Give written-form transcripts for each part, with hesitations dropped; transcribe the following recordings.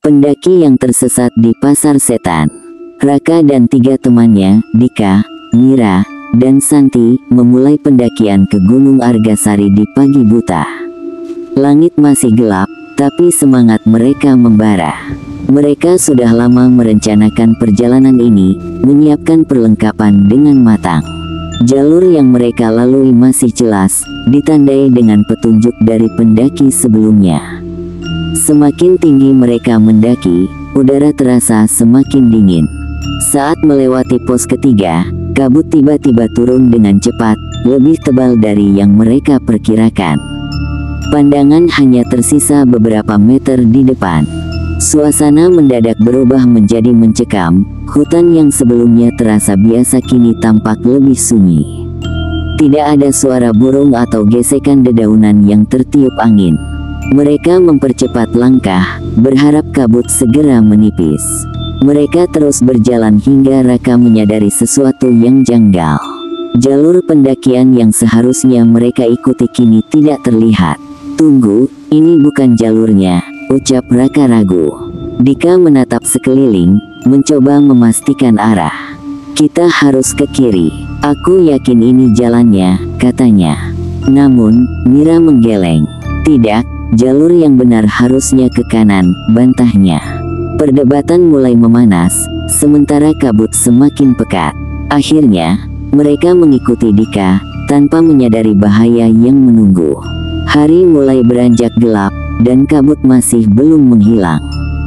Pendaki yang tersesat di pasar setan. Raka dan 3 temannya, Dika, Mira, dan Santi, memulai pendakian ke Gunung Argasari di pagi buta. Langit masih gelap, tapi semangat mereka membara. Mereka sudah lama merencanakan perjalanan ini, menyiapkan perlengkapan dengan matang. Jalur yang mereka lalui masih jelas, ditandai dengan petunjuk dari pendaki sebelumnya. Semakin tinggi mereka mendaki, udara terasa semakin dingin. Saat melewati pos ketiga, kabut tiba-tiba turun dengan cepat, lebih tebal dari yang mereka perkirakan. Pandangan hanya tersisa beberapa meter di depan. Suasana mendadak berubah menjadi mencekam, hutan yang sebelumnya terasa biasa kini tampak lebih sunyi. Tidak ada suara burung atau gesekan dedaunan yang tertiup angin. Mereka mempercepat langkah, berharap kabut segera menipis. Mereka terus berjalan hingga Raka menyadari sesuatu yang janggal. Jalur pendakian yang seharusnya mereka ikuti kini tidak terlihat. "Tunggu, ini bukan jalurnya," ucap Raka ragu. Dika menatap sekeliling, mencoba memastikan arah. "Kita harus ke kiri. Aku yakin ini jalannya," katanya. Namun, Mira menggeleng. "Tidak, jalur yang benar harusnya ke kanan," bantahnya. Perdebatan mulai memanas, sementara kabut semakin pekat. Akhirnya, mereka mengikuti Dika, tanpa menyadari bahaya yang menunggu. Hari mulai beranjak gelap, dan kabut masih belum menghilang.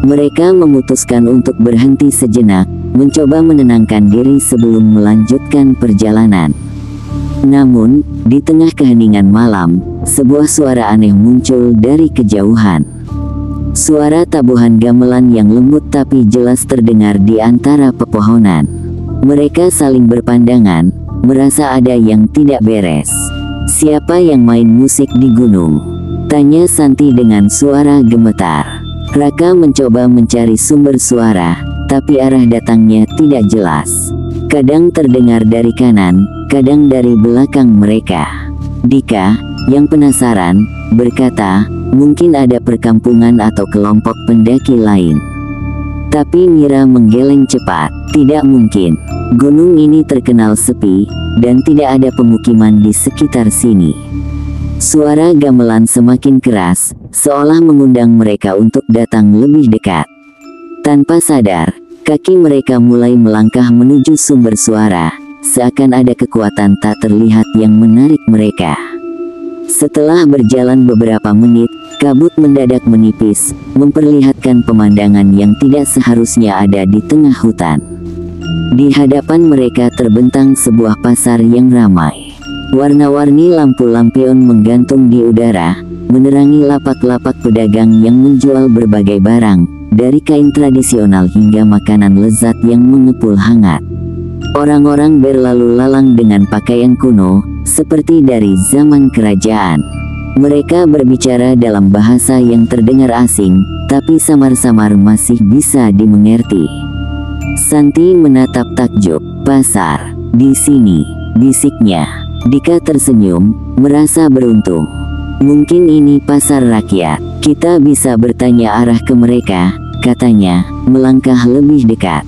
Mereka memutuskan untuk berhenti sejenak, mencoba menenangkan diri sebelum melanjutkan perjalanan. Namun, di tengah keheningan malam, sebuah suara aneh muncul dari kejauhan. Suara tabuhan gamelan yang lembut tapi jelas terdengar di antara pepohonan. Mereka saling berpandangan, merasa ada yang tidak beres. "Siapa yang main musik di gunung?" tanya Santi dengan suara gemetar. Raka mencoba mencari sumber suara, tapi arah datangnya tidak jelas. Kadang terdengar dari kanan, kadang dari belakang mereka. Dika, yang penasaran, berkata, "Mungkin ada perkampungan atau kelompok pendaki lain." Tapi Mira menggeleng cepat. "Tidak mungkin. Gunung ini terkenal sepi, dan tidak ada pemukiman di sekitar sini." Suara gamelan semakin keras, seolah mengundang mereka untuk datang lebih dekat. Tanpa sadar, kaki mereka mulai melangkah menuju sumber suara, seakan ada kekuatan tak terlihat yang menarik mereka. Setelah berjalan beberapa menit, kabut mendadak menipis, memperlihatkan pemandangan yang tidak seharusnya ada di tengah hutan. Di hadapan mereka terbentang sebuah pasar yang ramai. Warna-warni lampu lampion menggantung di udara, menerangi lapak-lapak pedagang yang menjual berbagai barang, dari kain tradisional hingga makanan lezat yang mengepul hangat. Orang-orang berlalu lalang dengan pakaian kuno, seperti dari zaman kerajaan. Mereka berbicara dalam bahasa yang terdengar asing, tapi samar-samar masih bisa dimengerti. Santi menatap takjub. "Pasar di sini," bisiknya. Dika tersenyum, merasa beruntung. "Mungkin ini pasar rakyat. Kita bisa bertanya arah ke mereka," katanya, melangkah lebih dekat.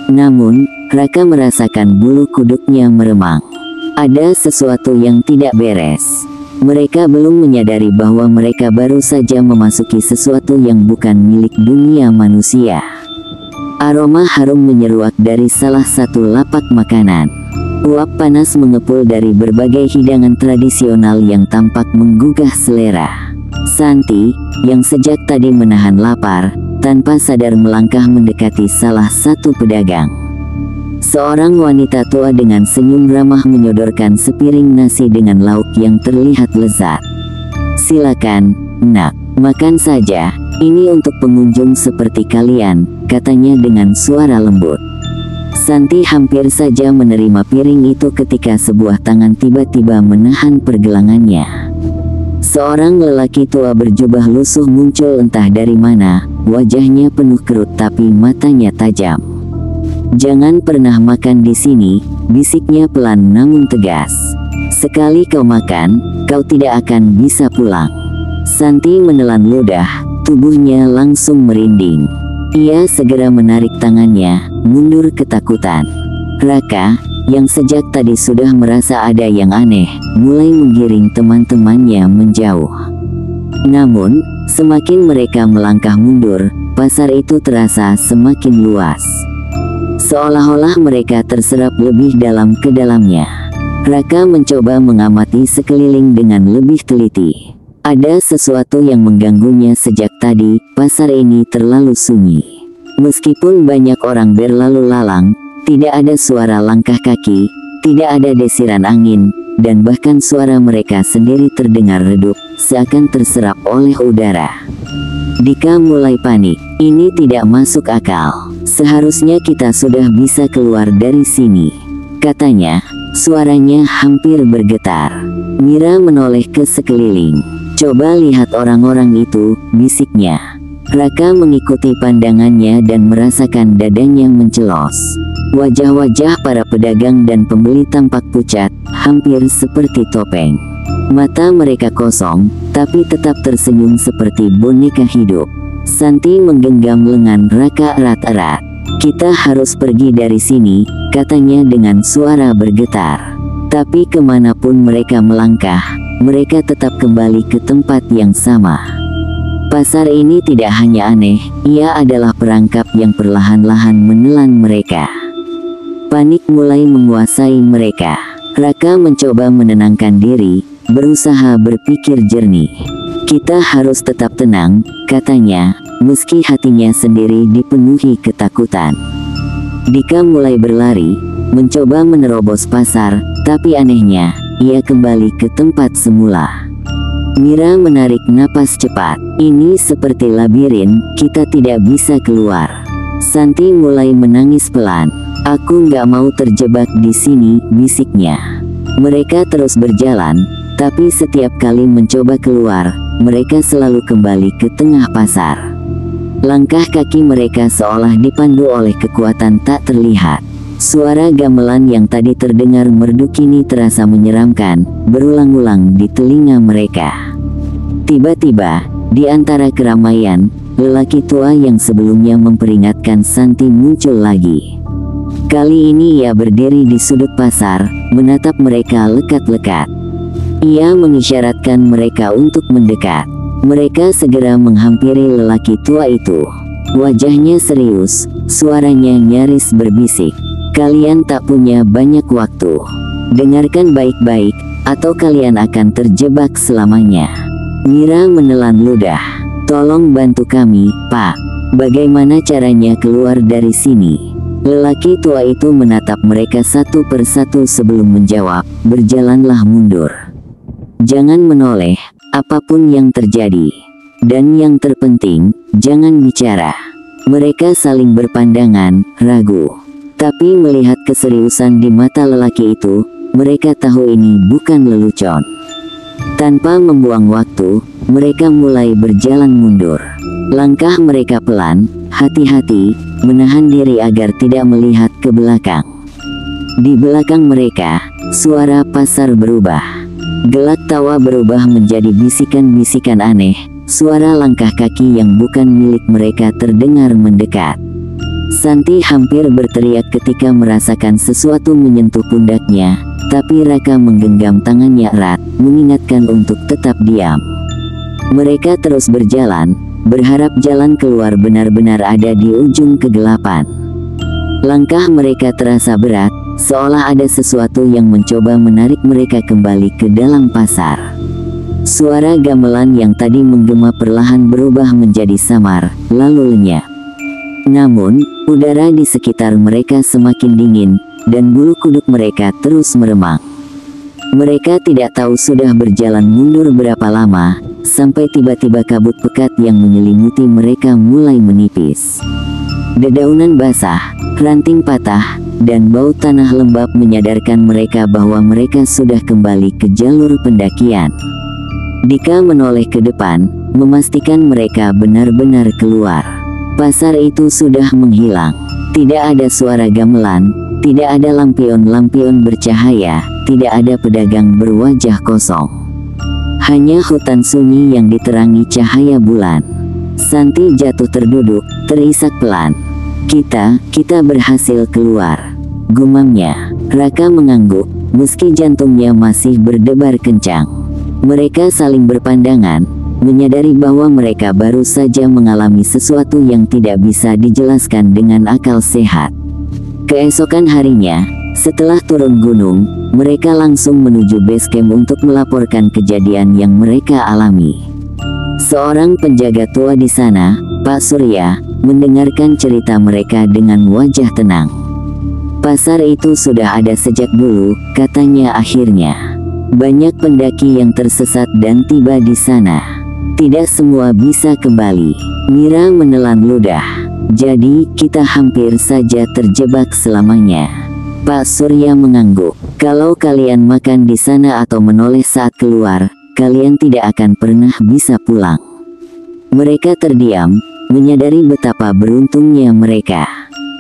Namun, Raka merasakan bulu kuduknya meremang. Ada sesuatu yang tidak beres. Mereka belum menyadari bahwa mereka baru saja memasuki sesuatu yang bukan milik dunia manusia. Aroma harum menyeruak dari salah satu lapak makanan. Uap panas mengepul dari berbagai hidangan tradisional yang tampak menggugah selera. Santi, yang sejak tadi menahan lapar, tanpa sadar melangkah mendekati salah satu pedagang. Seorang wanita tua dengan senyum ramah menyodorkan sepiring nasi dengan lauk yang terlihat lezat. "Silakan, Nak, makan saja. Ini untuk pengunjung seperti kalian," katanya dengan suara lembut. Santi hampir saja menerima piring itu ketika sebuah tangan tiba-tiba menahan pergelangannya. Seorang lelaki tua berjubah lusuh muncul entah dari mana, wajahnya penuh kerut tapi matanya tajam. "Jangan pernah makan di sini," bisiknya pelan namun tegas. "Sekali kau makan, kau tidak akan bisa pulang." Santi menelan ludah, Tubuhnya langsung merinding. Ia segera menarik tangannya, mundur ketakutan. Raka, yang sejak tadi sudah merasa ada yang aneh, mulai menggiring teman-temannya menjauh. Namun, semakin mereka melangkah mundur, pasar itu terasa semakin luas. Seolah-olah mereka terserap lebih dalam ke dalamnya. Raka mencoba mengamati sekeliling dengan lebih teliti. Ada sesuatu yang mengganggunya sejak tadi, pasar ini terlalu sunyi. Meskipun banyak orang berlalu lalang, tidak ada suara langkah kaki, tidak ada desiran angin, dan bahkan suara mereka sendiri terdengar redup, seakan terserap oleh udara. Dika mulai panik. Ini tidak masuk akal. Seharusnya kita sudah bisa keluar dari sini, katanya. Suaranya hampir bergetar. Mira menoleh ke sekeliling. Coba lihat orang-orang itu, bisiknya. Raka mengikuti pandangannya dan merasakan dadanya mencelos. Wajah-wajah para pedagang dan pembeli tampak pucat, hampir seperti topeng. Mata mereka kosong, tapi tetap tersenyum seperti boneka hidup. Santi menggenggam lengan Raka erat-erat. Kita harus pergi dari sini, katanya dengan suara bergetar. Tapi kemanapun mereka melangkah, mereka tetap kembali ke tempat yang sama. Pasar ini tidak hanya aneh, ia adalah perangkap yang perlahan-lahan menelan mereka. Panik mulai menguasai mereka. Raka mencoba menenangkan diri, berusaha berpikir jernih. Kita harus tetap tenang, katanya, meski hatinya sendiri dipenuhi ketakutan. Dika mulai berlari, mencoba menerobos pasar, tapi anehnya, ia kembali ke tempat semula. Mira menarik napas cepat. Ini seperti labirin, kita tidak bisa keluar. Santi mulai menangis pelan. Aku nggak mau terjebak di sini, bisiknya. Mereka terus berjalan, tapi setiap kali mencoba keluar, mereka selalu kembali ke tengah pasar. Langkah kaki mereka seolah dipandu oleh kekuatan tak terlihat. Suara gamelan yang tadi terdengar merdu kini terasa menyeramkan, berulang-ulang di telinga mereka. Tiba-tiba, di antara keramaian, lelaki tua yang sebelumnya memperingatkan Santi muncul lagi. Kali ini ia berdiri di sudut pasar, menatap mereka lekat-lekat. Ia mengisyaratkan mereka untuk mendekat. Mereka segera menghampiri lelaki tua itu. Wajahnya serius, suaranya nyaris berbisik. Kalian tak punya banyak waktu. Dengarkan baik-baik, atau kalian akan terjebak selamanya. Mira menelan ludah. Tolong bantu kami, Pak. Bagaimana caranya keluar dari sini? Lelaki tua itu menatap mereka satu persatu sebelum menjawab, berjalanlah mundur. Jangan menoleh, apapun yang terjadi. Dan yang terpenting, jangan bicara. Mereka saling berpandangan, ragu. Tapi melihat keseriusan di mata lelaki itu, mereka tahu ini bukan lelucon. Tanpa membuang waktu, mereka mulai berjalan mundur. Langkah mereka pelan, hati-hati, menahan diri agar tidak melihat ke belakang. Di belakang mereka, suara pasar berubah. Gelak tawa berubah menjadi bisikan-bisikan aneh, suara langkah kaki yang bukan milik mereka terdengar mendekat. Santi hampir berteriak ketika merasakan sesuatu menyentuh pundaknya, tapi Raka menggenggam tangannya erat, mengingatkan untuk tetap diam. Mereka terus berjalan, berharap jalan keluar benar-benar ada di ujung kegelapan. Langkah mereka terasa berat, seolah ada sesuatu yang mencoba menarik mereka kembali ke dalam pasar. Suara gamelan yang tadi menggema perlahan berubah menjadi samar, lalu lenyap. Namun, udara di sekitar mereka semakin dingin, dan bulu kuduk mereka terus meremang. Mereka tidak tahu sudah berjalan mundur berapa lama, sampai tiba-tiba kabut pekat yang menyelimuti mereka mulai menipis. Dedaunan basah, ranting patah, dan bau tanah lembab menyadarkan mereka bahwa mereka sudah kembali ke jalur pendakian. Dika menoleh ke depan, memastikan mereka benar-benar keluar. Pasar itu sudah menghilang. Tidak ada suara gamelan, tidak ada lampion-lampion bercahaya, tidak ada pedagang berwajah kosong. Hanya hutan sunyi yang diterangi cahaya bulan. Santi jatuh terduduk, terisak pelan. Kita berhasil keluar, gumamnya. Raka mengangguk, meski jantungnya masih berdebar kencang. Mereka saling berpandangan, menyadari bahwa mereka baru saja mengalami sesuatu yang tidak bisa dijelaskan dengan akal sehat. Keesokan harinya, setelah turun gunung, mereka langsung menuju base camp untuk melaporkan kejadian yang mereka alami. Seorang penjaga tua di sana, Pak Surya, mendengarkan cerita mereka dengan wajah tenang. Pasar itu sudah ada sejak dulu, katanya akhirnya. Banyak pendaki yang tersesat dan tiba di sana. Tidak semua bisa kembali. Mira menelan ludah. Jadi, kita hampir saja terjebak selamanya. Pak Surya mengangguk. Kalau kalian makan di sana atau menoleh saat keluar, kalian tidak akan pernah bisa pulang. Mereka terdiam, menyadari betapa beruntungnya mereka.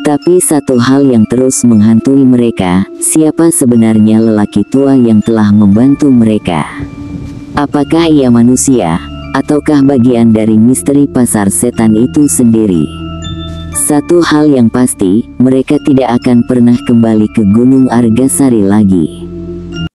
Tapi satu hal yang terus menghantui mereka, siapa sebenarnya lelaki tua yang telah membantu mereka? Apakah ia manusia, ataukah bagian dari misteri pasar setan itu sendiri? Satu hal yang pasti, mereka tidak akan pernah kembali ke Gunung Argasari lagi.